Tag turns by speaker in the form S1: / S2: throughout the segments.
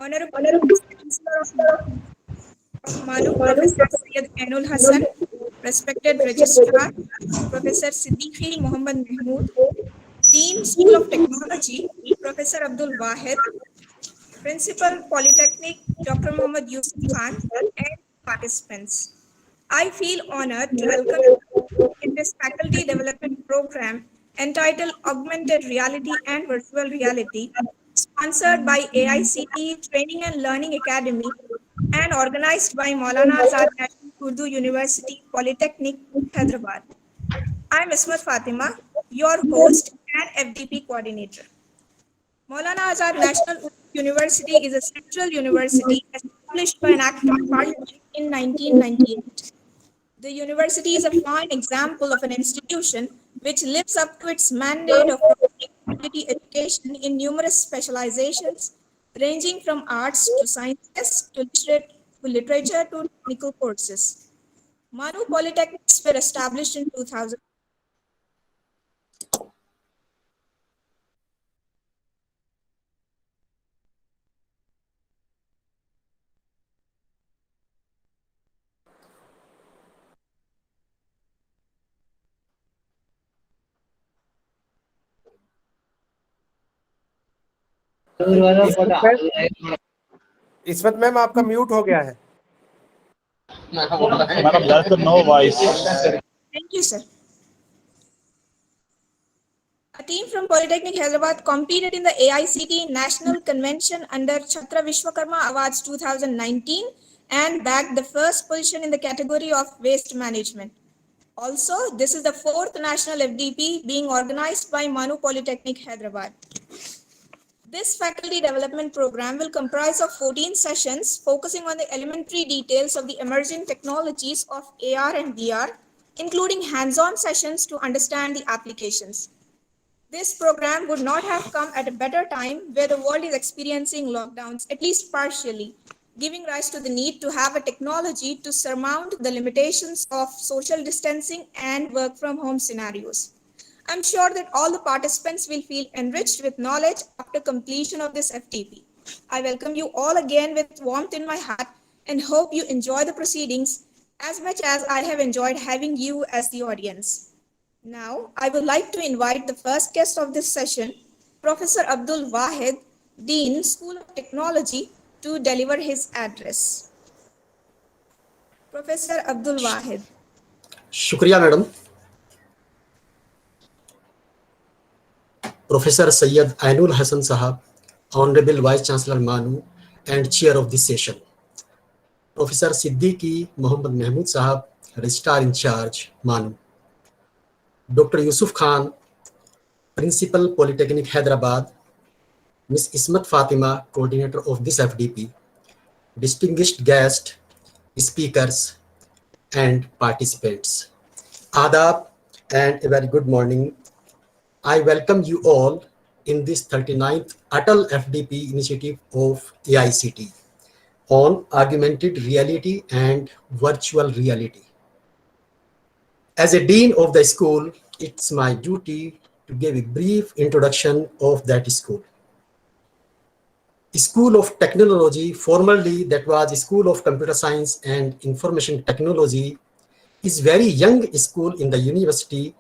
S1: Honorable Chancellor of MANUU, Professor Syed Ainul Hassan, respected Registrar, Professor Siddiqui Mohammed Mahmood, Dean, School of Technology, Professor Abdul Wahid, Principal, Polytechnic, Dr. Muhammad Yusuf Khan, and participants. I feel honored to welcome you in this faculty development program entitled Augmented Reality and Virtual Reality, sponsored by AICT Training and Learning Academy and organized by Maulana Azad National Urdu University Polytechnic, Hyderabad. I'm Ismat Fatima, your host and FDP coordinator. Maulana Azad National Urdu University is a central university established by an act of parliament in 1998. The university is a fine example of an institution which lives up to its mandate of providing quality education in numerous specializations, ranging from arts to sciences to literature to technical courses. MANUU Polytechnics were established in 2000.
S2: Ismat ma'am आपका mute हो गया है।
S3: Madam, there's no voice.
S1: Thank you, sir. A team from Polytechnic Hyderabad competed in the AICT National Convention under Chhatra Vishwakarma Awards 2019 and bagged the first position in the category of waste management. Also, this is the fourth national FDP being organized by MANUU Polytechnic Hyderabad. This faculty development program will comprise of 14 sessions focusing on the elementary details of the emerging technologies of AR and VR, including hands-on sessions to understand the applications. This program would not have come at a better time where the world is experiencing lockdowns, at least partially, giving rise to the need to have a technology to surmount the limitations of social distancing and work from home scenarios. I'm sure that all the participants will feel enriched with knowledge after completion of this FTP. I welcome you all again with warmth in my heart and hope you enjoy the proceedings as much as I have enjoyed having you as the audience. Now, I would like to invite the first guest of this session, Professor Abdul Wahid, Dean, School of Technology, to deliver his address. Professor Abdul Wahid.
S4: Shukriya, Madam. Professor Syed Ainul Hassan Sahab, Honorable Vice Chancellor MANUU and Chair of this session. Professor Siddiqui Mohammed Mahmood Sahab, Registrar in Charge, MANUU. Dr. Yusuf Khan, Principal Polytechnic Hyderabad. Ms. Ismat Fatima, Coordinator of this FDP. Distinguished guests, speakers, and participants. Adab and a very good morning. I welcome you all in this 39th ATAL FDP initiative of AICT on augmented reality and virtual reality. As a dean of the school, it's my duty to give a brief introduction of that school. School of Technology, formerly that was School of Computer Science and Information Technology, is very young school in the university,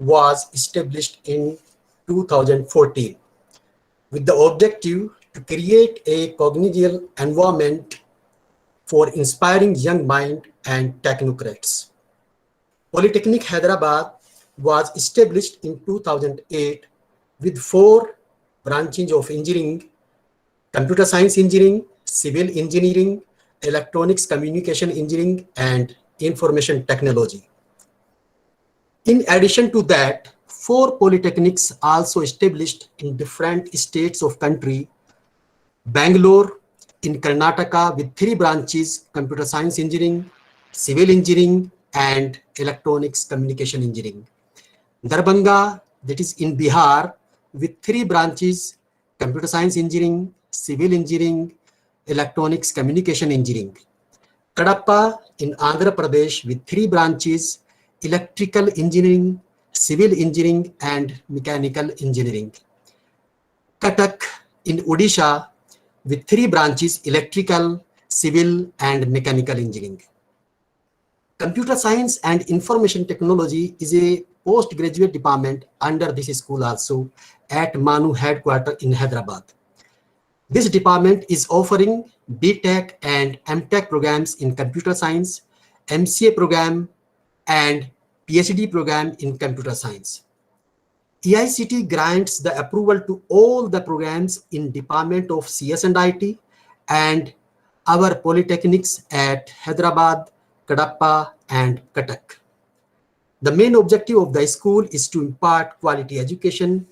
S4: was established in 2014 with the objective to create a cognitive environment for inspiring young mind and technocrats. Polytechnic Hyderabad was established in 2008 with 4 branches of engineering: computer science engineering, civil engineering, electronics communication engineering, and information technology. In addition to that, 4 polytechnics also established in different states of country: Bangalore in Karnataka with 3 branches: computer science engineering, civil engineering, and electronics communication engineering. Darbhanga, that is in Bihar, with 3 branches: computer science engineering, civil engineering, electronics communication engineering. Kadapa in Andhra Pradesh with 3 branches: electrical engineering, civil engineering, and mechanical engineering. Cuttack in Odisha with 3 branches: electrical, civil, and mechanical engineering. Computer science and information technology is a postgraduate department under this school also at MANUU headquarters in Hyderabad. This department is offering BTech and MTech programs in computer science, MCA program, and PhD program in computer science. EICT grants the approval to all the programs in Department of CS and IT and our polytechnics at Hyderabad, Kadapa, and Cuttack. The main objective of the school is to impart quality education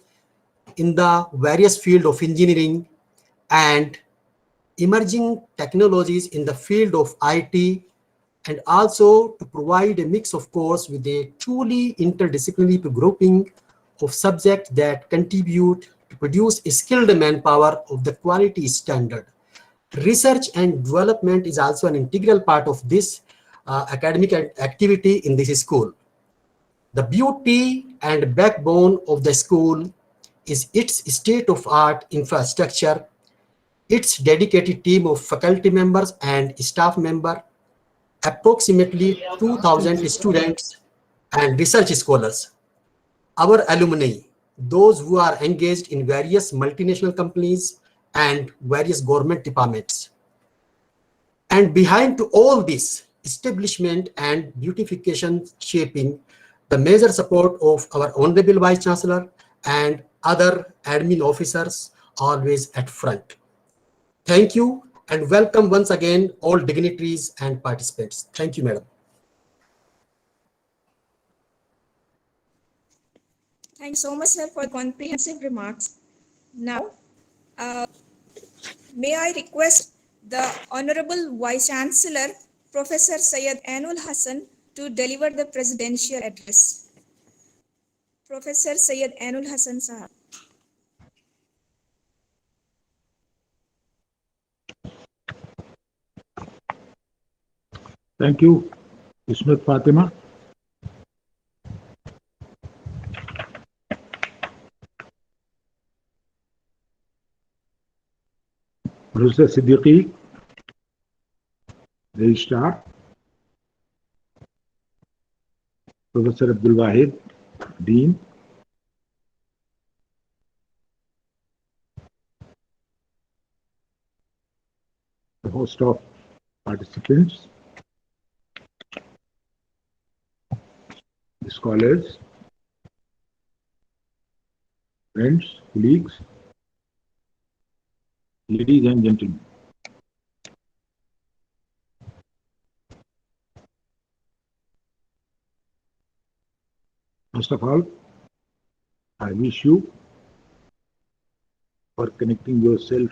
S4: in the various fields of engineering and emerging technologies in the field of IT, and also to provide a mix of course with a truly interdisciplinary grouping of subjects that contribute to produce a skilled manpower of the quality standard. Research and development is also an integral part of this academic activity in this school. The beauty and backbone of the school is its state-of-art infrastructure, its dedicated team of faculty members and staff members, approximately 2,000 students and research scholars, our alumni, those who are engaged in various multinational companies and various government departments. And behind to all this establishment and beautification shaping the major support of our Honorable Vice Chancellor and other admin officers always at front. Thank you and welcome once again all dignitaries and participants. Thank you, Madam.
S1: Thanks so much, sir, for comprehensive remarks. Now, may I request the Honorable Vice Chancellor, Professor Syed Ainul Hassan, to deliver the presidential address. Professor Syed Ainul Hassan Sahab.
S3: Thank you, Ismat Fatima. Professor Siddiqui, Registrar, Professor Abdul Wahid, Dean, the host of participants, the scholars, friends, colleagues, ladies and gentlemen. First of all, I wish you for connecting yourself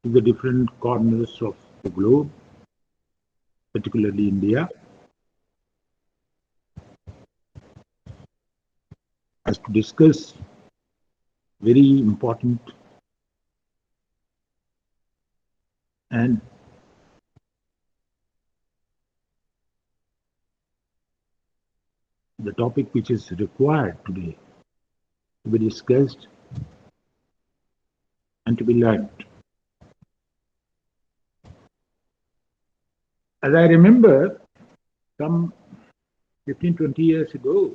S3: to the different corners of the globe, particularly India, as to discuss very important and the topic which is required today to be discussed and to be learned. As I remember, some 15-20 years ago,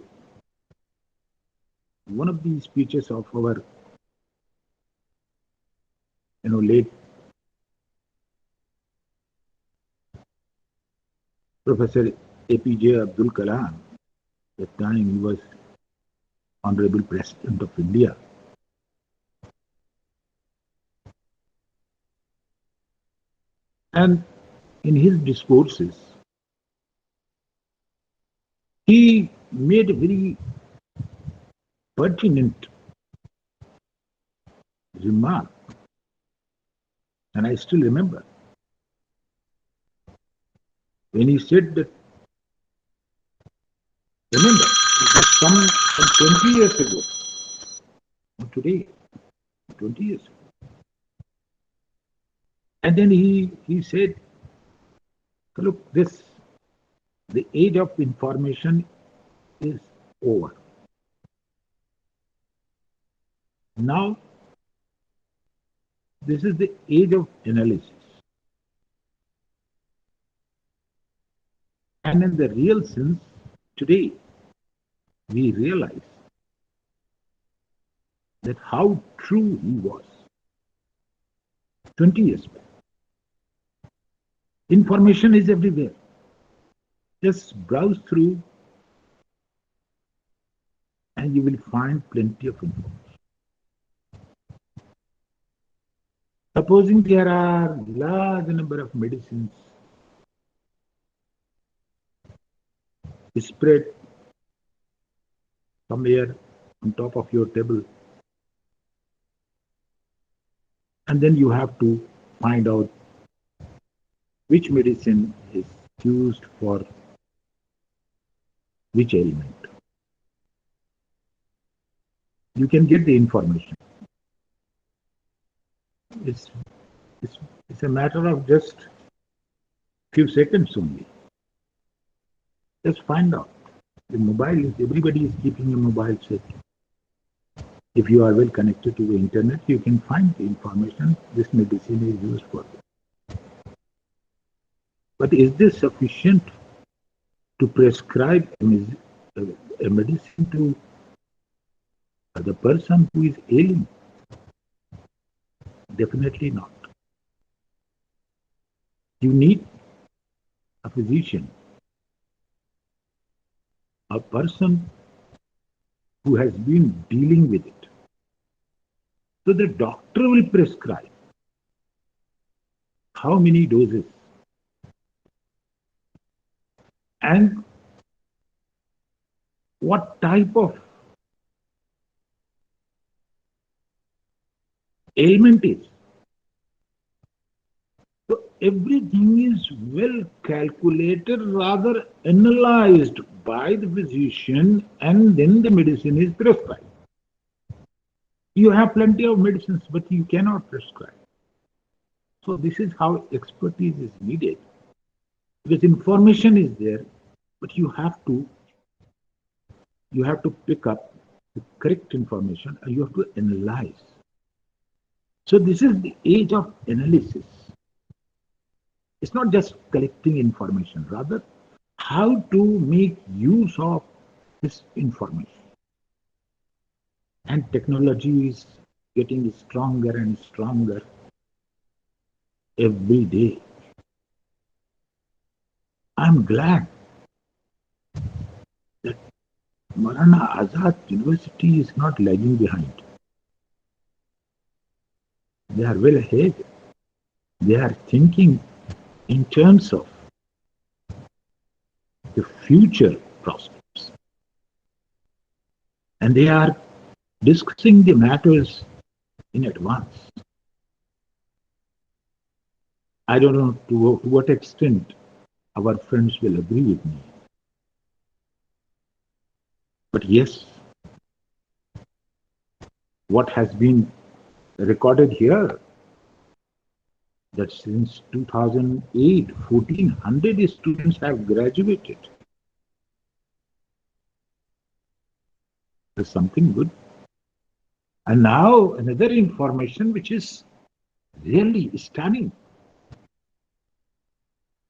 S3: one of the speeches of our late Professor APJ Abdul Kalam, at the time he was Honorable President of India. And in his discourses, he made a very pertinent remark, and I still remember when he said that, remember, it has come from 20 years ago, not today, 20 years ago. And then he said, look, the age of information is over. Now, this is the age of analysis. And in the real sense, today, we realize that how true he was 20 years back. Information is everywhere. Just browse through and you will find plenty of information. Supposing there are large number of medicines spread somewhere on top of your table, and then you have to find out which medicine is used for which ailment. You can get the information. It's a matter of just few seconds only. Just find out. The mobile is, everybody is keeping a mobile set. If you are well connected to the internet, you can find the information this medicine is used for. But is this sufficient to prescribe a medicine to the person who is ailing? Definitely not. You need a physician, a person who has been dealing with it. So the doctor will prescribe how many doses and what type of ailment is. So everything is well calculated, rather analyzed by the physician, and then the medicine is prescribed. You have plenty of medicines, but you cannot prescribe. So this is how expertise is needed. Because information is there, but you have to pick up the correct information and you have to analyze. So this is the age of analysis. It's not just collecting information, rather how to make use of this information. And technology is getting stronger and stronger every day. I'm glad that Maulana Azad University is not lagging behind. They are well ahead. They are thinking in terms of the future prospects. And they are discussing the matters in advance. I don't know to what extent our friends will agree with me. But yes, what has been recorded here, that since 2008, 1,400 students have graduated. There's something good. And now another information which is really stunning.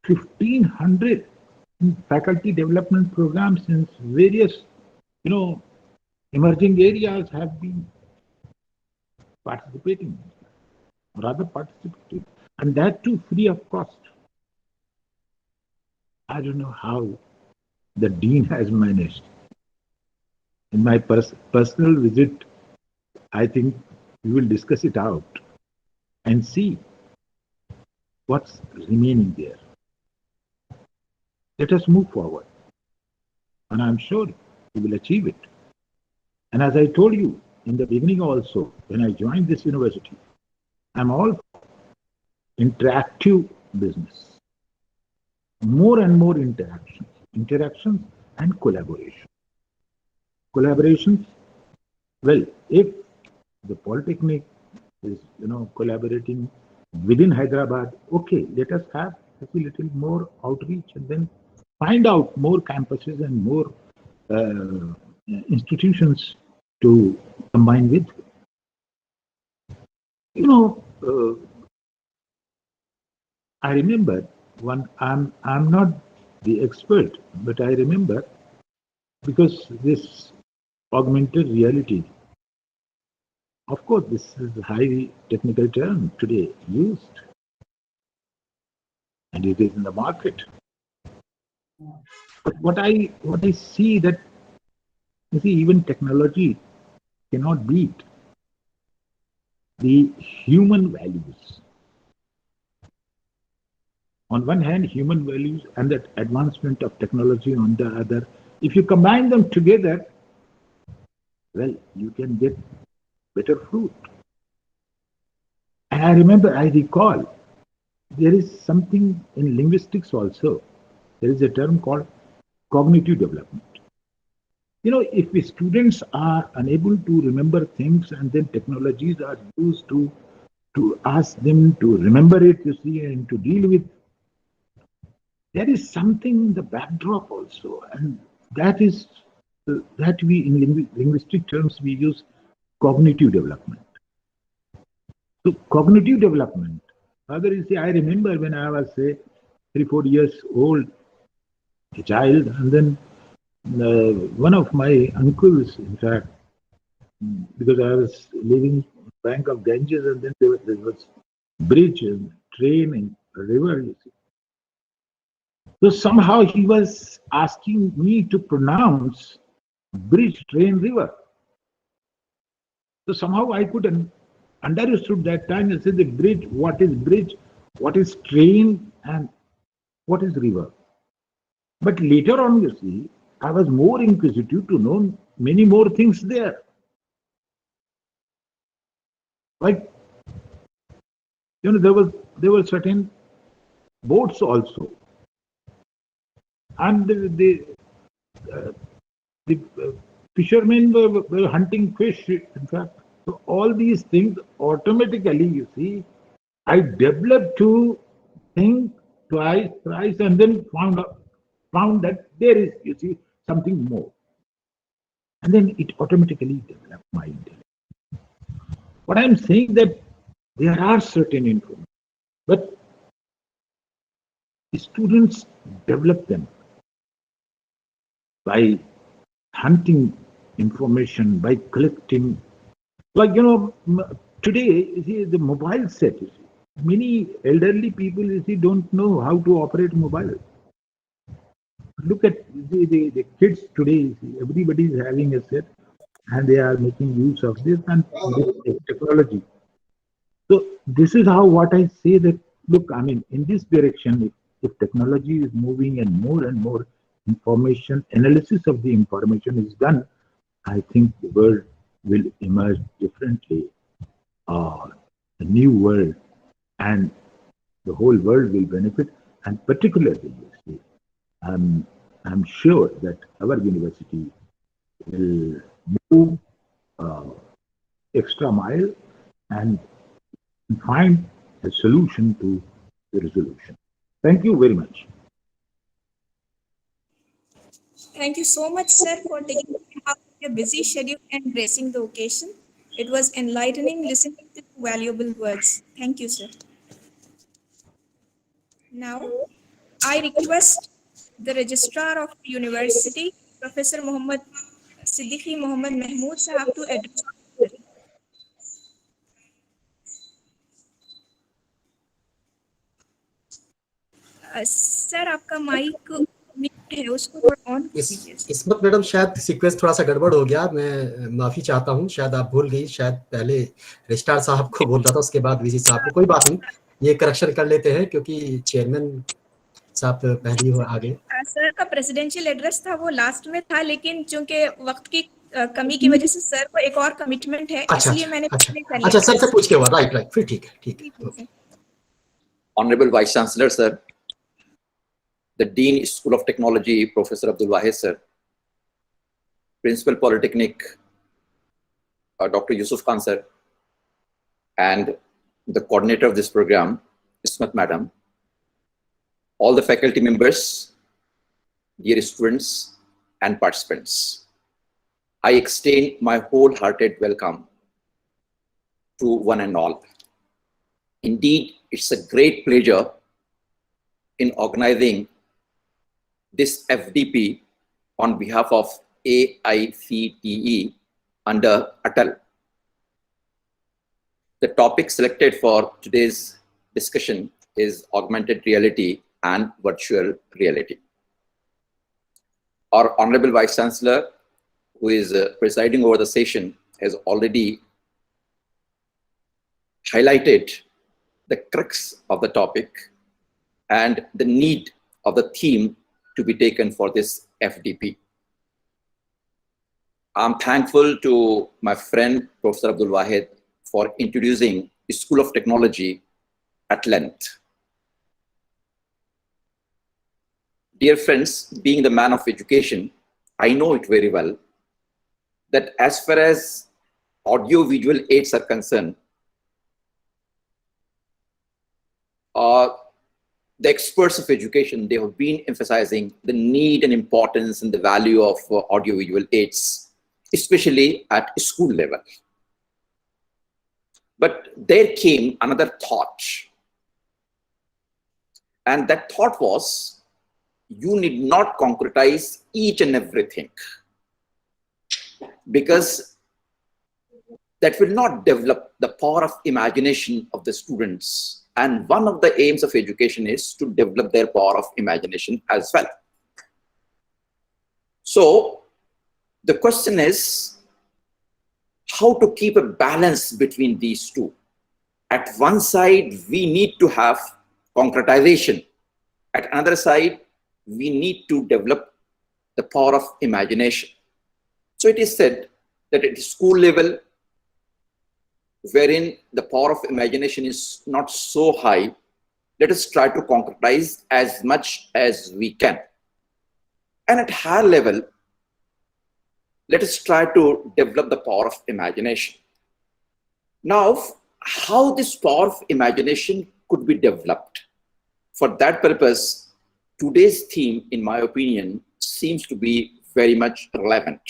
S3: 1,500 faculty development programs in various, emerging areas have been participating, and that too free of cost. I don't know how the dean has managed. In my personal visit, I think we will discuss it out and see what's remaining there. Let us move forward, and I'm sure we will achieve it. And as I told you in the beginning also, when I joined this university, I'm all for interactive business. More and more interactions and collaboration. Collaborations, well, if the Polytechnic is, collaborating within Hyderabad, okay, let us have a little more outreach and then find out more campuses and more institutions to combine with. You know, I remember one. I'm not the expert, but I remember because this augmented reality. Of course, this is a highly technical term today used, and it is in the market. But what I see that, you see, even technology cannot beat the human values. On one hand, human values and that advancement of technology on the other. If you combine them together, well, you can get better fruit. And I recall, there is something in linguistics also. There is a term called cognitive development. You know, if the students are unable to remember things and then technologies are used to ask them to remember it, you see, and to deal with, there is something in the backdrop also. And that is, that we, in linguistic terms, we use cognitive development. So cognitive development, other is, I remember when I was, say, 3-4 years old, a child, and then one of my uncles, in fact, because I was living bank of Ganges, and then there was bridge and train and river, you see. So somehow he was asking me to pronounce bridge, train, river. So somehow I could understood that time. I said the bridge, what is train, and what is river. But later on, you see, I was more inquisitive to know many more things there. Like, you know, there were certain boats also, and the fishermen were hunting fish, in fact. So all these things automatically, you see, I developed to think twice, thrice, and then found that there is, you see, something more. And then it automatically developed my intellect. What I'm saying that there are certain information, but students develop them by hunting information, by collecting. Like, you know, today, you see, the mobile set, you see, many elderly people, you see, don't know how to operate mobile. Look at the kids today, you see, everybody is having a set and they are making use of this and this technology. So this is how what I say that, look, I mean, in this direction, if technology is moving and more information, analysis of the information is done, I think the world will emerge differently, a new world, and the whole world will benefit. And particularly, you see, I'm sure that our university will move extra mile and find a solution to the resolution. Thank you very much.
S1: Thank you so much, sir, for taking time out of your busy schedule and gracing the occasion. It was enlightening listening to valuable words. Thank you, sir. Now, I request the Registrar of the University, Professor Muhammad Siddiqui Muhammad Mahmood Sahab, to address. Sir आपका mic mute है, उसको थोड़ा on कर दीजिए।
S4: Ismat madam, शायद sequence थोड़ा सा गड़बड़ हो गया, मैं माफी चाहता हूँ, शायद आप भूल गई, शायद पहले रजिस्ट्रार साहब को बोल रहा था, उसके बाद वीसी साहब को। कोई बात नहीं, ये करेक्शन कर लेते हैं क्योंकि चेयरमैन साहब पहले ही आ गए।
S1: सर का प्रेसिडेंशियल एड्रेस था वो लास्ट में था, लेकिन चूंकि वक्त की कमी की वजह से सर को एक और कमिटमेंट है, इसलिए मैंने
S4: अच्छा सर से पूछ के हुआ, राइट, फिर ठीक है।
S5: Honorable Vice Chancellor, sir, the Dean, School of Technology, Professor Abdul Wahid, sir, Principal Polytechnic, Dr. Yusuf Khan, sir, and the coordinator of this program, Ismat Madam, all the faculty members, dear students and participants, I extend my wholehearted welcome to one and all. Indeed, it's a great pleasure in organizing this FDP on behalf of AICTE under ATAL. The topic selected for today's discussion is augmented reality and virtual reality. Our Honorable Vice Chancellor, who is presiding over the session, has already highlighted the crux of the topic and the need of the theme to be taken for this FDP. I'm thankful to my friend, Professor Abdul Wahid, for introducing the School of Technology at length. Dear friends, being the man of education, I know it very well that as far as audio-visual aids are concerned, the experts of education, they have been emphasizing the need and importance and the value of audio-visual aids, especially at school level. But there came another thought, and that thought was, you need not concretize each and everything, because that will not develop the power of imagination of the students. And one of the aims of education is to develop their power of imagination as well. So the question is how to keep a balance between these two. At one side, we need to have concretization. At another side, we need to develop the power of imagination. So it is said that at school level, wherein the power of imagination is not so high, let us try to concretize as much as we can. And at higher level, let us try to develop the power of imagination. Now, how this power of imagination could be developed? For that purpose, today's theme, in my opinion, seems to be very much relevant.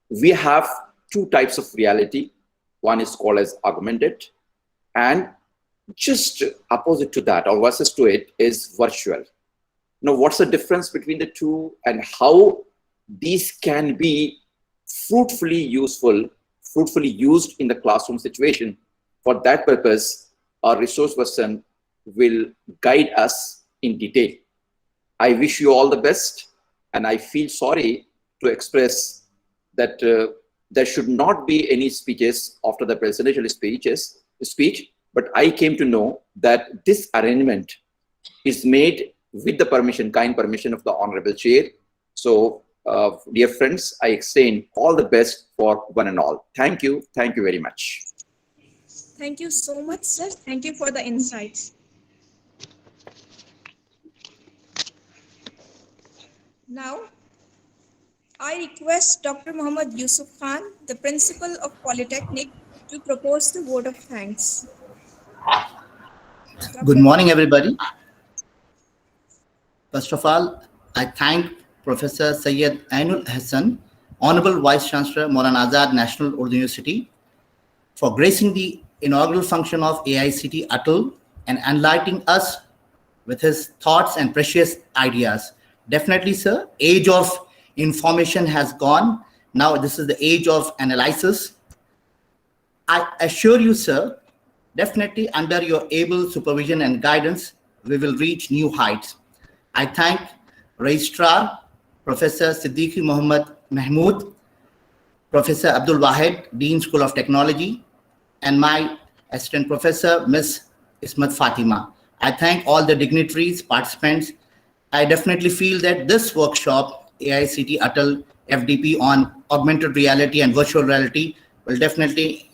S5: We have two types of reality. One is called as augmented, and just opposite to that, or versus to it, is virtual. Now, what's the difference between the two, and how these can be fruitfully used in the classroom situation? For that purpose, our resource person will guide us in detail. I wish you all the best, and I feel sorry to express that there should not be any speeches after the presidential speech, but I came to know that this arrangement is made with the permission, kind permission of the Honorable Chair. So, dear friends, I extend all the best for one and all. Thank you. Thank you very much.
S1: Thank you so much, sir. Thank you for the insights. Now, I request Dr. Muhammad Yusuf Khan, the Principal of Polytechnic, to propose the vote of thanks.
S6: Good morning, everybody. First of all, I thank Professor Syed Ainul Hassan, Honorable Vice Chancellor, Maulana Azad National Urdu University, for gracing the inaugural function of AICTE ATAL and enlightening us with his thoughts and precious ideas. Definitely, sir, age of information has gone. Now this is the age of analysis. I assure you, sir, definitely under your able supervision and guidance, we will reach new heights. I thank Registrar, Professor Siddiqui Muhammad Mahmood, Professor Abdul Wahid, Dean School of Technology, and my Assistant Professor, Ms. Ismat Fatima. I thank all the dignitaries, participants. I definitely feel that this workshop, AICTE ATAL FDP on augmented reality and virtual reality, will definitely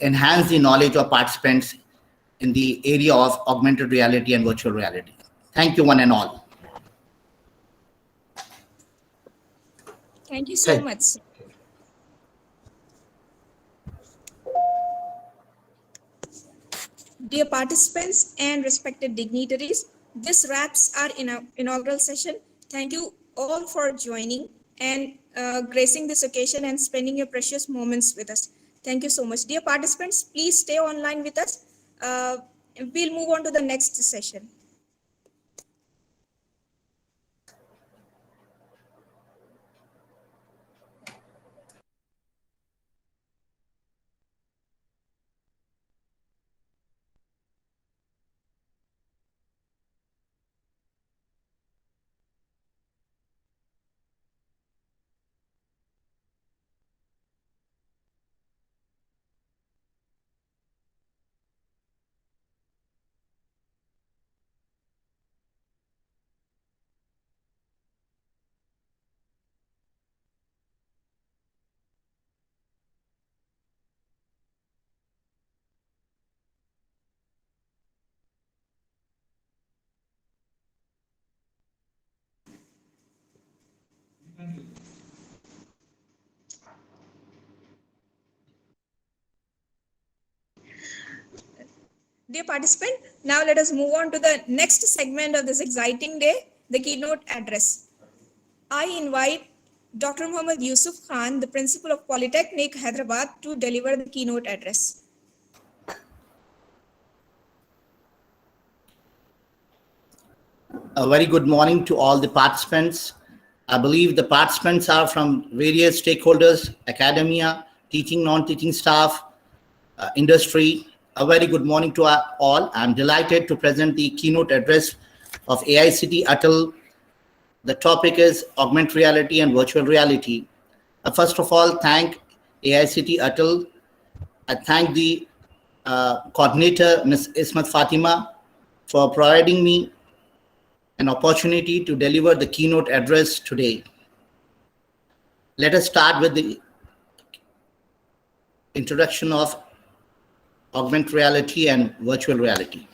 S6: enhance the knowledge of participants in the area of augmented reality and virtual reality. Thank you, one and all.
S1: Thank you so much. Dear participants and respected dignitaries, this wraps our inaugural session. Thank you all for joining and gracing this occasion and spending your precious moments with us. Thank you so much. Dear participants, please stay online with us. We'll move on to the next session. Dear participant, now let us move on to the next segment of this exciting day, the keynote address. I invite Dr. Muhammad Yusuf Khan, the principal of Polytechnic Hyderabad, to deliver the keynote address.
S6: A very good morning to all the participants. I believe the participants are from various stakeholders, academia, teaching, non-teaching staff, industry. A very good morning to all. I'm delighted to present the keynote address of AICTE ATAL. The topic is augmented reality and virtual reality. First of all, thank AICTE ATAL. I thank the coordinator, Ms. Ismat Fatima, for providing me an opportunity to deliver the keynote address today. Let us start with the introduction of augmented reality and virtual reality.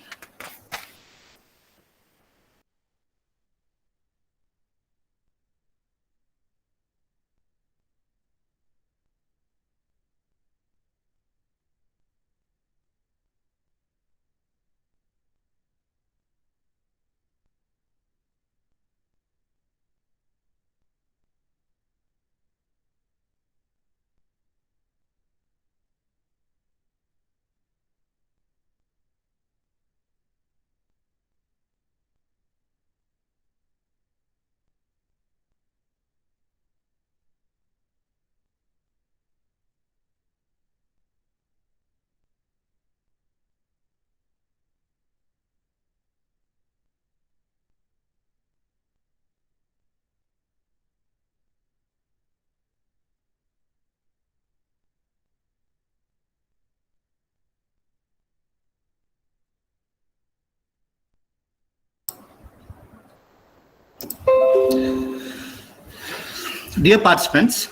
S6: Dear participants,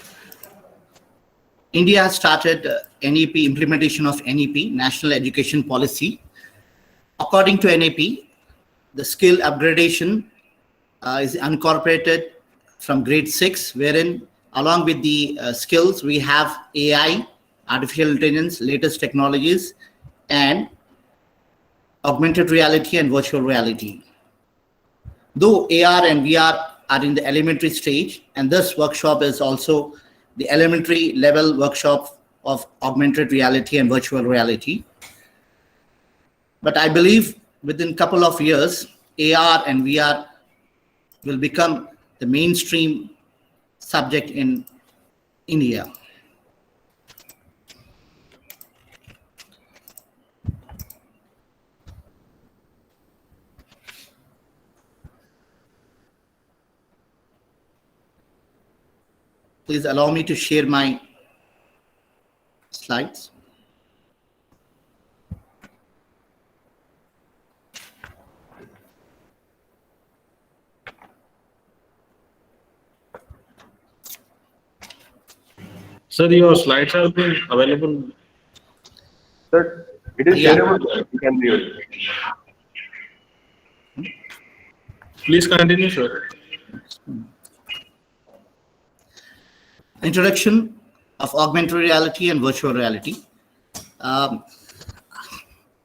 S6: India has started NEP, implementation of NEP, National Education Policy. According to NEP, the skill upgradation is incorporated from grade 6, wherein along with the skills, we have AI, artificial intelligence, latest technologies, and augmented reality and virtual reality. Though AR and VR are in the elementary stage, and this workshop is also the elementary level workshop of augmented reality and virtual reality. But I believe within a couple of years, AR and VR will become the mainstream subject in India. Please allow me to share my slides.
S7: Sir, your slides have been available.
S2: Sir, it is shareable. You can view it.
S7: Please continue, sir.
S6: Introduction of augmented reality and virtual reality.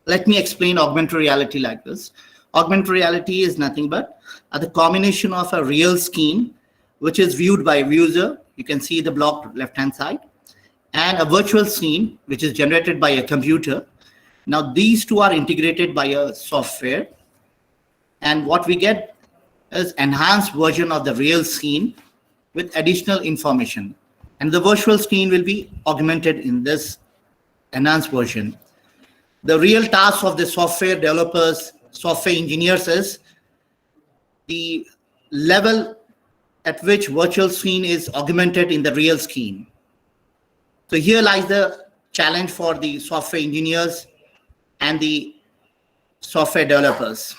S6: Let me explain augmented reality like this. Augmented reality is nothing but the combination of a real scene, which is viewed by a user. You can see the block left-hand side, and a virtual scene, which is generated by a computer. Now these two are integrated by a software, and what we get is enhanced version of the real scene with additional information. And the virtual screen will be augmented in this enhanced version. The real task of the software developers, software engineers is the level at which virtual screen is augmented in the real screen. So here lies the challenge for the software engineers and the software developers.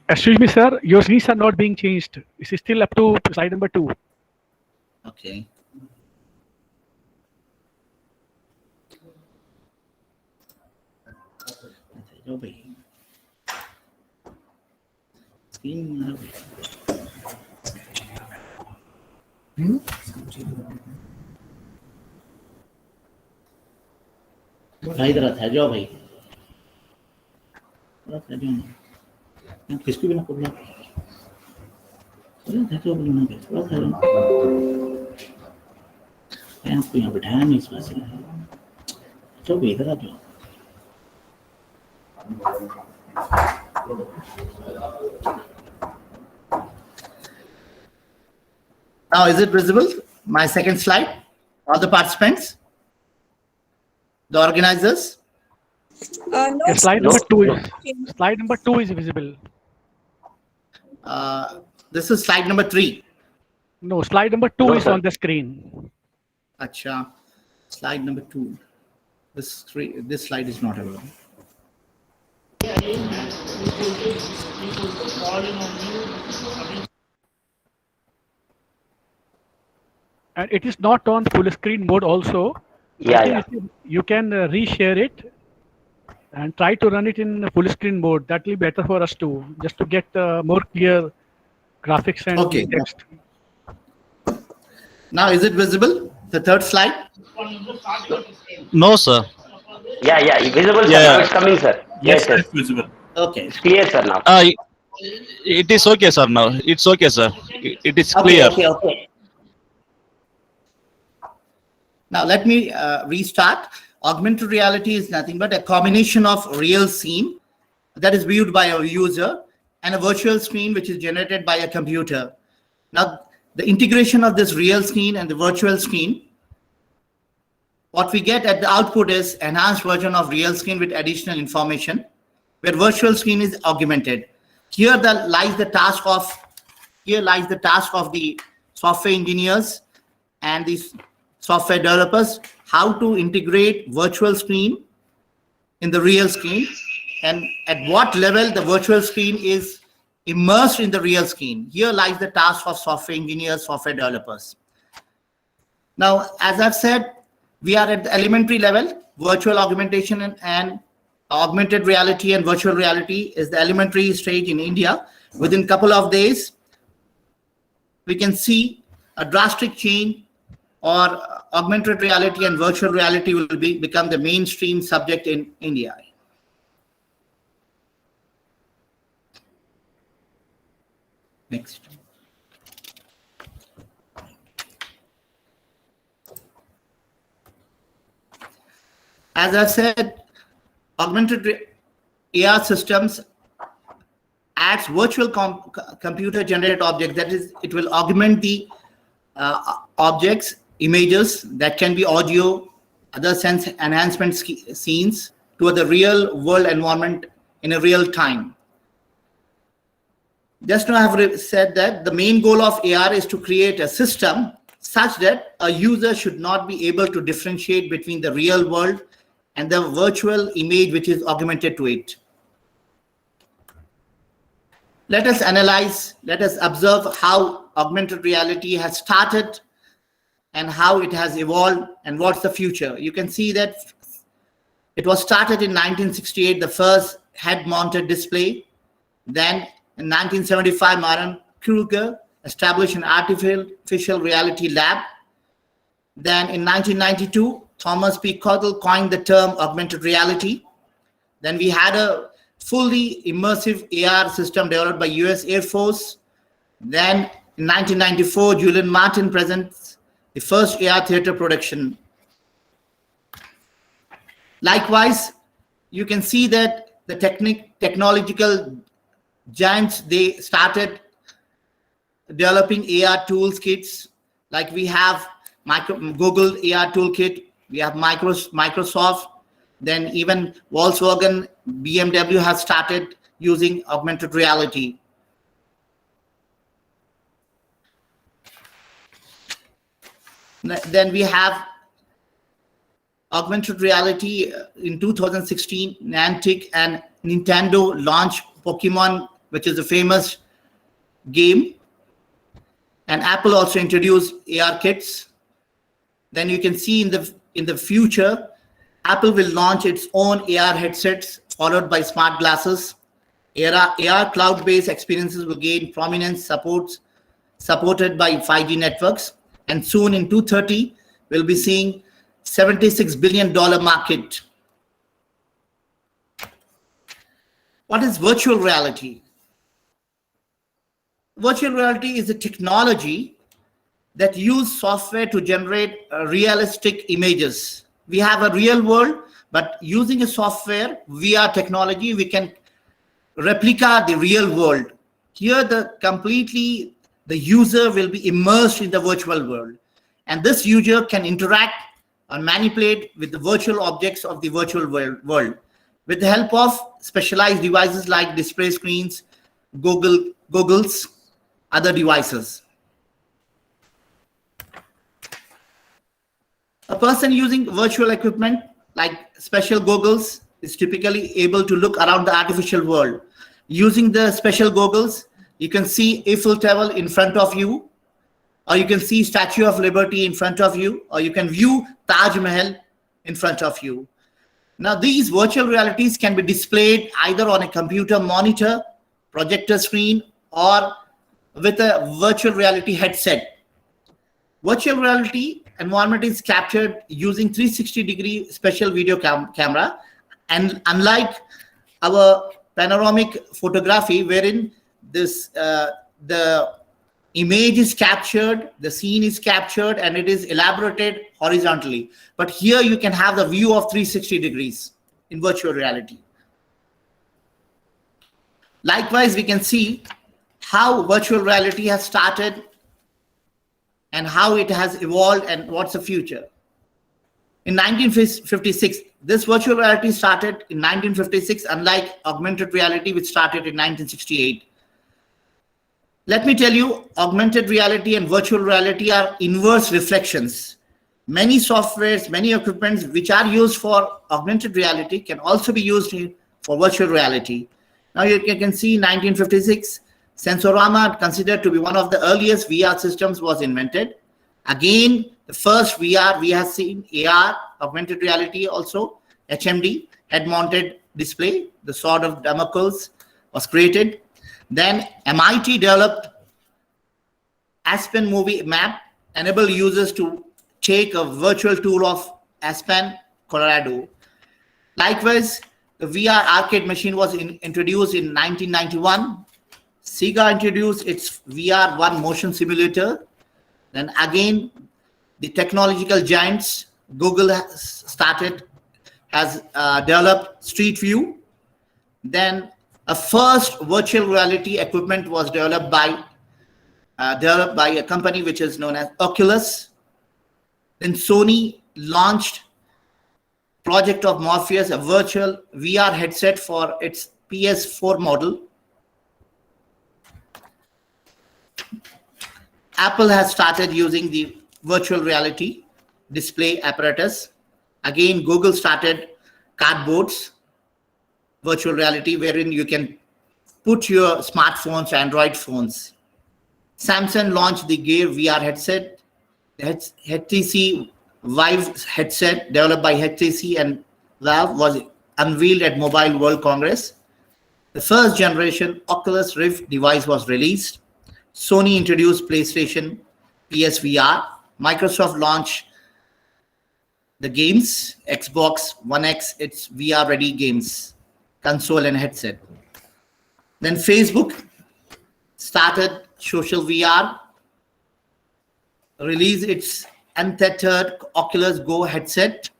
S8: Excuse me, sir, your screens are not being changed. This is still up to slide number 2.
S6: Okay. भाई इधर आ जाओ भाई किसको बिना बोलना आपको यहाँ बैठाया नहीं इस पास तो इधर आ जाओ Now, is it visible? My second slide. All the participants, the organizers.
S1: No,
S8: Yes, slide number 2 is visible.
S6: This is slide number 3.
S8: No, slide number 2 is on the screen.
S6: Acha, slide number 2. This slide is not available.
S8: And it is not on full screen mode also.
S9: Yeah.
S8: You can reshare it and try to run it in full screen mode. That will be better for us too, just to get more clear graphics and
S6: Okay.
S8: text.
S6: Now, is it visible? The third slide?
S7: No, sir.
S9: Yeah, visible, sir.
S7: Yeah.
S9: Now it's coming, sir. Yes, sir.
S7: it's visible.
S6: Okay.
S9: It's clear, sir, now.
S7: It is okay, sir. Now it's okay, sir. It is
S6: Okay,
S7: clear.
S6: okay. Now, let me restart. Augmented reality is nothing but a combination of real scene that is viewed by a user and a virtual screen which is generated by a computer. Now, the integration of this real screen and the virtual screen, what we get at the output is enhanced version of real screen with additional information, where virtual screen is augmented. Here lies the task of the software engineers and these software developers, how to integrate virtual screen in the real screen, and at what level the virtual screen is immersed in the real screen. Here lies the task of software engineers, software developers. Now, as I've said, we are at the elementary level. Virtual augmentation and augmented reality and virtual reality is the elementary stage in India. Within a couple of days, we can see a drastic change, or augmented reality and virtual reality will become the mainstream subject in India. Next. As I said, augmented AR systems adds virtual computer generated objects. That is, it will augment the objects, images that can be audio, other sense enhancement scenes to the real world environment in a real time. Just now I have said that the main goal of AR is to create a system such that a user should not be able to differentiate between the real world and the virtual image which is augmented to it. Let us analyze, let us observe how augmented reality has started and how it has evolved and what's the future. You can see that it was started in 1968, the first head-mounted display. Then in 1975, Maren Kruger established an artificial reality lab. Then in 1992, Thomas P. Cottle coined the term augmented reality. Then we had a fully immersive AR system developed by US Air Force. Then in 1994, Julian Martin presents the first AR theater production. Likewise, you can see that the technological giants, they started developing AR tools kits. Like we have Google AR toolkit, we have Microsoft, then even Volkswagen, BMW has started using augmented reality. Then we have augmented reality. In 2016, Niantic and Nintendo launched Pokemon, which is a famous game. And Apple also introduced AR kits. Then you can see in the future, Apple will launch its own AR headsets, followed by smart glasses. AR cloud-based experiences will gain prominence, supported by 5G networks. And soon in 2030, we'll be seeing $76 billion market. What is virtual reality? Virtual reality is a technology that uses software to generate realistic images. We have a real world, but using a software, VR technology, we can replicate the real world. Here, the user will be immersed in the virtual world. And this user can interact and manipulate with the virtual objects of the virtual world with the help of specialized devices like display screens, Google's other devices. A person using virtual equipment like special goggles is typically able to look around the artificial world. Using the special goggles, you can see Eiffel Tower in front of you, or you can see Statue of Liberty in front of you, or you can view Taj Mahal in front of you. Now, these virtual realities can be displayed either on a computer monitor, projector screen, or with a virtual reality headset. Virtual reality environment is captured using 360-degree special video camera, and unlike our panoramic photography, wherein the image is captured, the scene is captured, and it is elaborated horizontally. But here you can have the view of 360 degrees in virtual reality. Likewise, we can see how virtual reality has started and how it has evolved and what's the future. In 1956, this virtual reality started in 1956, unlike augmented reality, which started in 1968. Let me tell you, augmented reality and virtual reality are inverse reflections. Many softwares, many equipments which are used for augmented reality can also be used for virtual reality. Now you can see 1956, Sensorama, considered to be one of the earliest VR systems, was invented. Again, the first VR we have seen, AR, augmented reality also, HMD, head-mounted display, the Sword of Damocles was created. Then MIT developed Aspen movie map, enable users to take a virtual tour of Aspen, Colorado. Likewise, the VR arcade machine was introduced in 1991. Sega introduced its VR1 motion simulator. Then again, the technological giants, Google has developed Street View. Then a first virtual reality equipment was developed by a company which is known as Oculus. Then Sony launched Project of Morpheus, a virtual VR headset for its PS4 model. Apple has started using the virtual reality display apparatus. Again, Google started cardboards, virtual reality, wherein you can put your smartphones, Android phones. Samsung launched the Gear VR headset. The HTC Vive headset, developed by HTC and Valve, was unveiled at Mobile World Congress. The first generation Oculus Rift device was released. Sony introduced PlayStation PSVR. Microsoft launched the games, Xbox One X, its VR-ready games, console and headset. Then Facebook started social VR, released its untethered Oculus Go headset.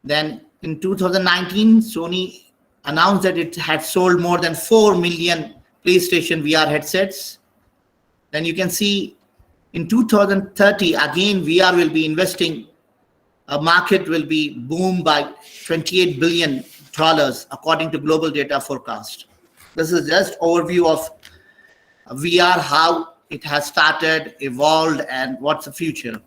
S6: Then in 2019, Sony announced that it had sold more than 4 million PlayStation VR headsets. Then you can see in 2030, again, VR will be investing, a market will be boomed by $28 billion according to global data forecast. This is just overview of VR, how it has started, evolved, and what's the future.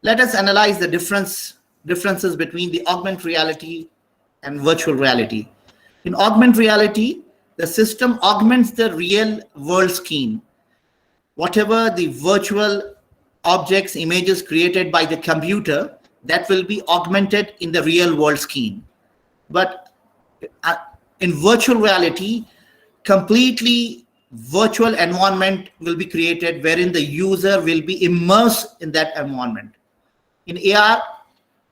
S6: Let us analyze the differences between the augmented reality and virtual reality. In augmented reality, the system augments the real world scene. Whatever the virtual objects, images created by the computer, that will be augmented in the real world scene. But in virtual reality, completely virtual environment will be created wherein the user will be immersed in that environment. In AR,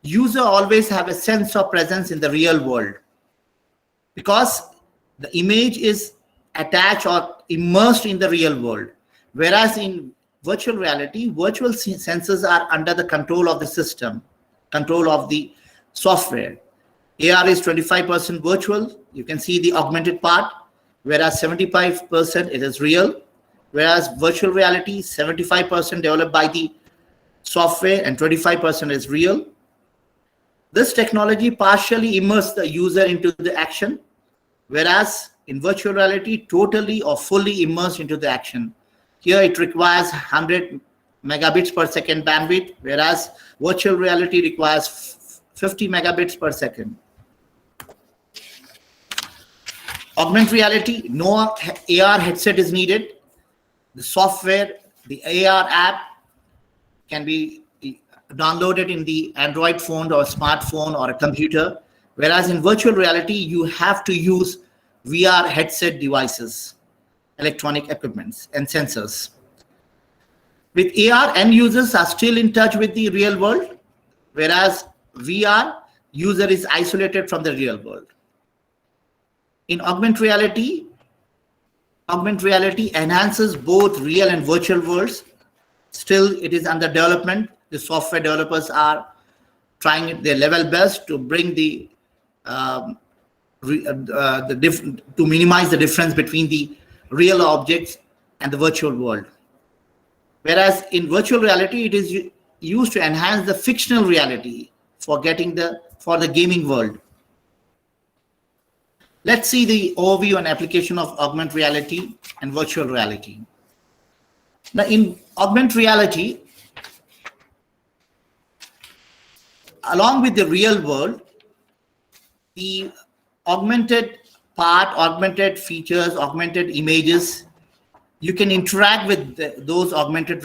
S6: user always have a sense of presence in the real world because the image is attached or immersed in the real world. Whereas in virtual reality, virtual senses are under the control of the system, control of the software. AR is 25% virtual. You can see the augmented part, whereas 75% it is real. Whereas virtual reality, 75% developed by the software and 25% is real. This technology partially immerses the user into the action, whereas in virtual reality, totally or fully immersed into the action. Here it requires 100 megabits per second bandwidth, whereas virtual reality requires 50 megabits per second. Augmented reality, no AR headset is needed. The software, the AR app can be downloaded in the Android phone or smartphone or a computer. Whereas in virtual reality, you have to use VR headset devices, electronic equipments and sensors. With AR, end users are still in touch with the real world, whereas VR, user is isolated from the real world. In augmented reality enhances both real and virtual worlds. Still, it is under development. The software developers are trying their level best to bring to minimize the difference between the real objects and the virtual world. Whereas in virtual reality, it is used to enhance the fictional reality for the gaming world. Let's see the overview and application of augmented reality and virtual reality. Now, in augmented reality, along with the real world, the augmented part, augmented features, augmented images, you can interact with those augmented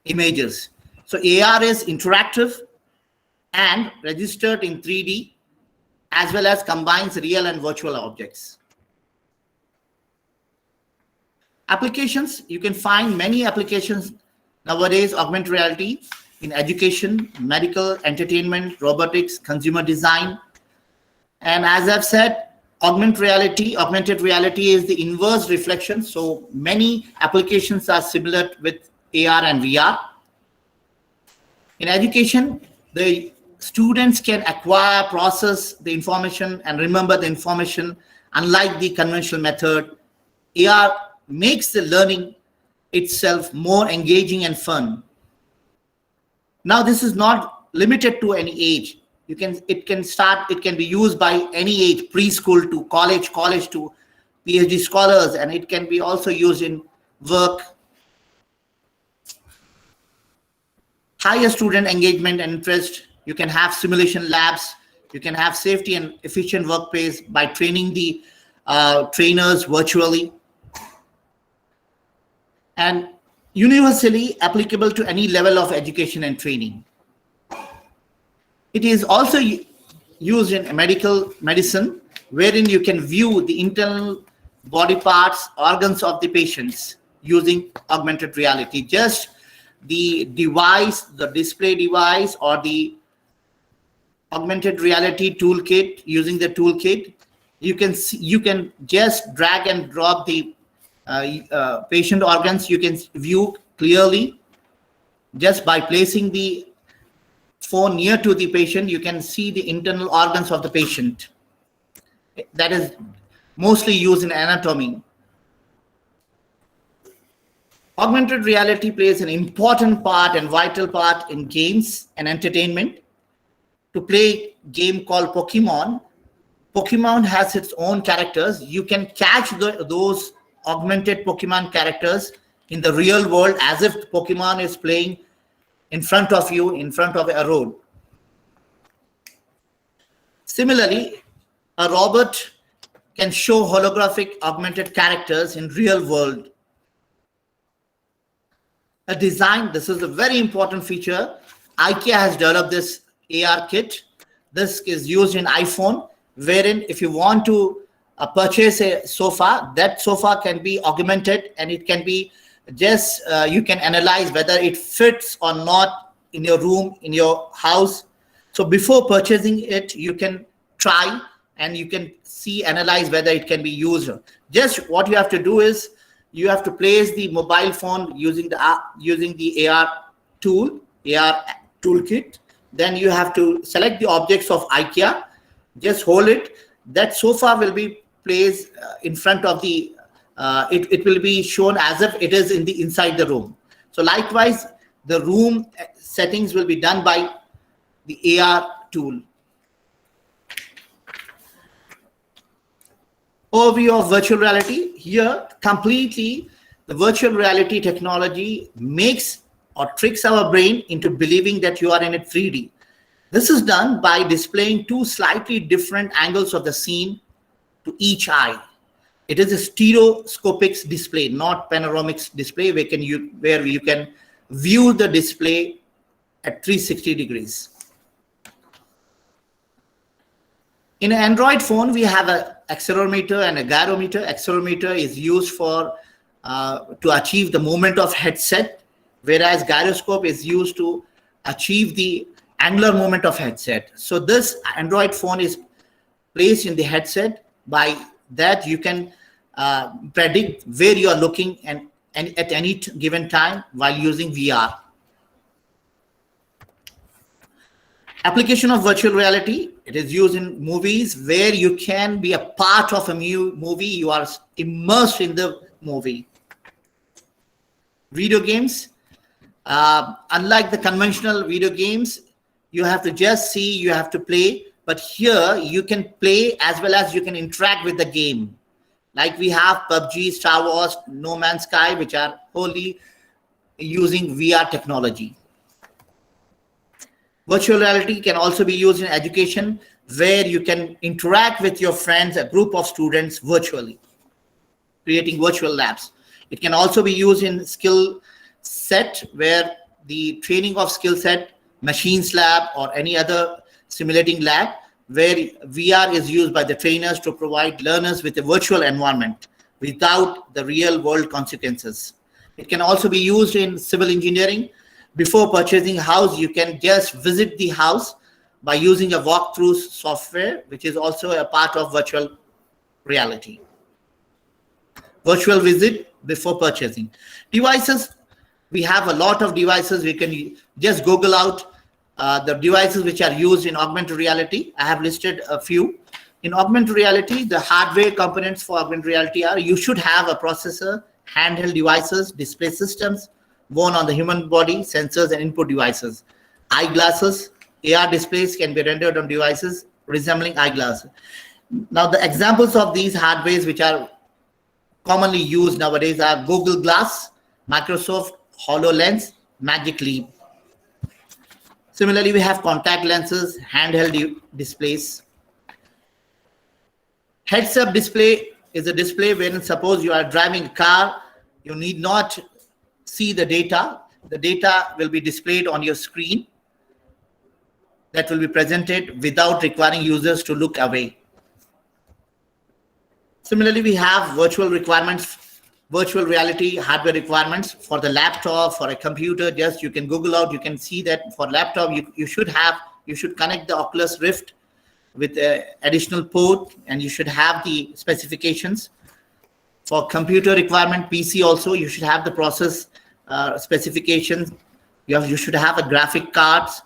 S6: images. So AR is interactive and registered in 3D, as well as combines real and virtual objects. Applications, you can find many applications nowadays, augmented reality in education, medical, entertainment, robotics, consumer design. And as I've said, augmented reality is the inverse reflection. So many applications are similar with AR and VR. In education, the students can acquire, process the information, and remember the information. Unlike the conventional method, AR makes the learning itself more engaging and fun. Now, this is not limited to any age. It can be used by any age, preschool to college to PhD scholars, and it can be also used in work. Higher student engagement and interest. You can have simulation labs. You can have safety and efficient workplace by training the trainers virtually. And universally applicable to any level of education and training. It is also used in medicine, wherein you can view the internal body parts, organs of the patients using augmented reality. Just the device, the display device, or the augmented reality toolkit, using the toolkit, you can just drag and drop the patient organs. You can view clearly just by placing the phone near to the patient, you can see the internal organs of the patient. That is mostly used in anatomy. Augmented reality plays an important part and vital part in games and entertainment. To play a game called Pokemon, Pokemon has its own characters. You can catch those augmented Pokemon characters in the real world as if Pokemon is playing in front of you, in front of a road. Similarly, a robot can show holographic augmented characters in real world. A design, this is a very important feature. IKEA has developed this AR kit. This is used in iPhone, wherein if you want to purchase a sofa, that sofa can be augmented and it can be just, you can analyze whether it fits or not in your room, in your house. So before purchasing it, you can try and you can see, analyze whether it can be used. Just what you have to do is you have to place the mobile phone using the AR tool, AR toolkit. Then you have to select the objects of IKEA, just hold it. That sofa will be placed in front of the, it will be shown as if it is inside the room. So likewise, the room settings will be done by the AR tool. Overview of virtual reality. Here, completely, the virtual reality technology makes or tricks our brain into believing that you are in a 3D. This is done by displaying two slightly different angles of the scene to each eye. It is a stereoscopic display, not panoramic display, where you can view the display at 360 degrees. In an Android phone, we have an accelerometer and a gyrometer. Accelerometer is used for to achieve the movement of headset, whereas gyroscope is used to achieve the angular movement of headset. So this Android phone is placed in the headset. By that, you can predict where you are looking and at any given time while using VR. Application of virtual reality. It is used in movies where you can be a part of a movie. You are immersed in the movie. Video games. Unlike the conventional video games, you have to just see, you have to play. But here you can play as well as you can interact with the game. Like we have PUBG, Star Wars, No Man's Sky, which are wholly using VR technology. Virtual reality can also be used in education, where you can interact with your friends, a group of students virtually, creating virtual labs. It can also be used in skill set, where the training of skill set, machines lab, or any other simulating lab, where VR is used by the trainers to provide learners with a virtual environment without the real world consequences. It can also be used in civil engineering. Before purchasing a house, you can just visit the house by using a walkthrough software, which is also a part of virtual reality. Virtual visit before purchasing. Devices, we have a lot of devices. We can just Google out the devices which are used in augmented reality. I have listed a few. In augmented reality, the hardware components for augmented reality are, you should have a processor, handheld devices, display systems, worn on the human body, sensors and input devices. Eyeglasses, AR displays can be rendered on devices resembling eyeglasses. Now, the examples of these hardwares which are commonly used nowadays are Google Glass, Microsoft HoloLens, Magic Leap. Similarly, we have contact lenses, handheld displays. Heads-up display is a display wherein suppose you are driving a car, you need not see the data. The data will be displayed on your screen that will be presented without requiring users to look away. Similarly, we have virtual requirements, virtual reality hardware requirements for the laptop, for a computer. Just you can Google out, you can see that for laptop, you should connect the Oculus Rift with an additional port, and you should have the specifications. For computer requirement, PC also, you should have the process specifications. You should have a graphic cards.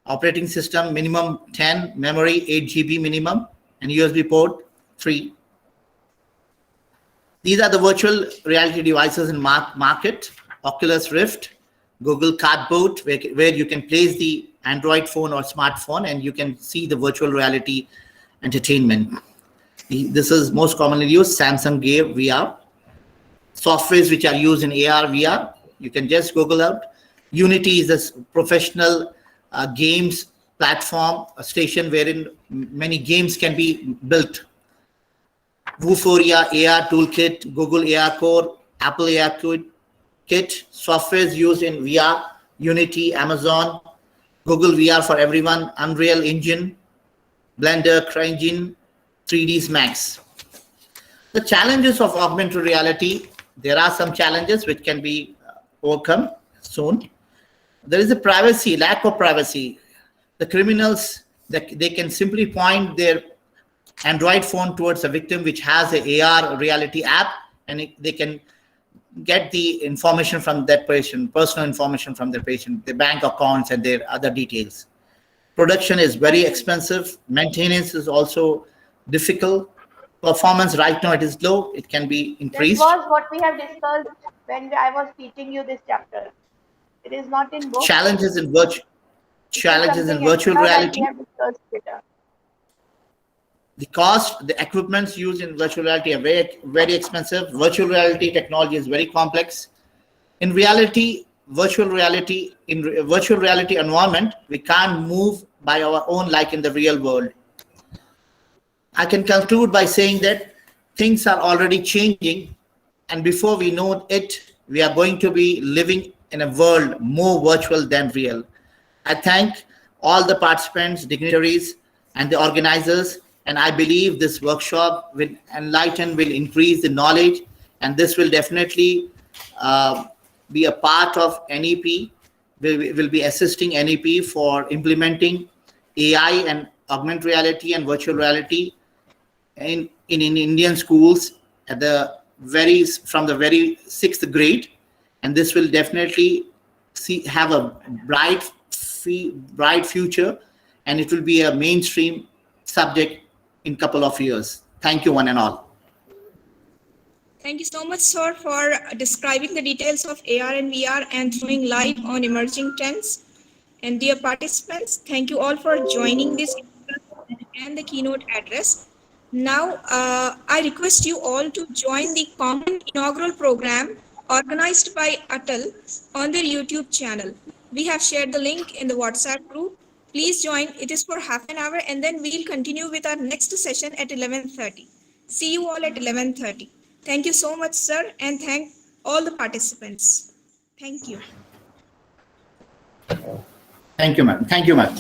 S6: operating system minimum 10, memory 8 GB minimum, and USB port 3. These are the virtual reality devices in market: Oculus Rift, Google Cardboard, where you can place the Android phone or smartphone and you can see the virtual reality entertainment. This is most commonly used, Samsung Gear VR. Softwares which are used in AR, VR, you can just Google out. Unity is a professional games platform, a station wherein many games can be built. Vuforia AR Toolkit, Google AR Core, Apple AR Kit, softwares used in VR, Unity, Amazon, Google VR for everyone, Unreal Engine, Blender, CryEngine, 3ds Max. The challenges of augmented reality, there are some challenges which can be overcome soon. There is a privacy, lack of privacy. The criminals, they can simply point their Android phone towards a victim which has a AR reality app, and they can get the information from that patient, personal information from their patient, their bank accounts and their other details. Production is very expensive. Maintenance is also difficult. Performance right now it is low. It can be increased.
S10: That was what we have discussed when I was teaching you this chapter. It is not in book.
S6: Challenges in virtual reality.
S10: We have discussed better.
S6: The cost, the equipments used in virtual reality are very, very expensive. Virtual reality technology is very complex. In reality, virtual reality environment, we can't move by our own like in the real world. I can conclude by saying that things are already changing, and before we know it, we are going to be living in a world more virtual than real. I thank all the participants, dignitaries, and the organizers, and I believe this workshop will enlighten, will increase the knowledge, and this will definitely be a part of NEP. We will be assisting NEP for implementing AI and augmented reality and virtual reality in Indian schools at from the very 6th grade, and this will definitely have a bright future, and it will be a mainstream subject in couple of years. Thank you, one and all.
S1: Thank you so much, sir, for describing the details of AR and VR and throwing light on emerging trends. And dear participants, thank you all for joining this and the keynote address. Now, I request you all to join the common inaugural program organized by ATAL on their YouTube channel. We have shared the link in the WhatsApp group. Please join. It is for half an hour, and then we'll continue with our next session at 11:30. See you all at 11:30. Thank you so much, sir, and thank all the participants. Thank you.
S6: Thank you, ma'am. Thank you, ma'am.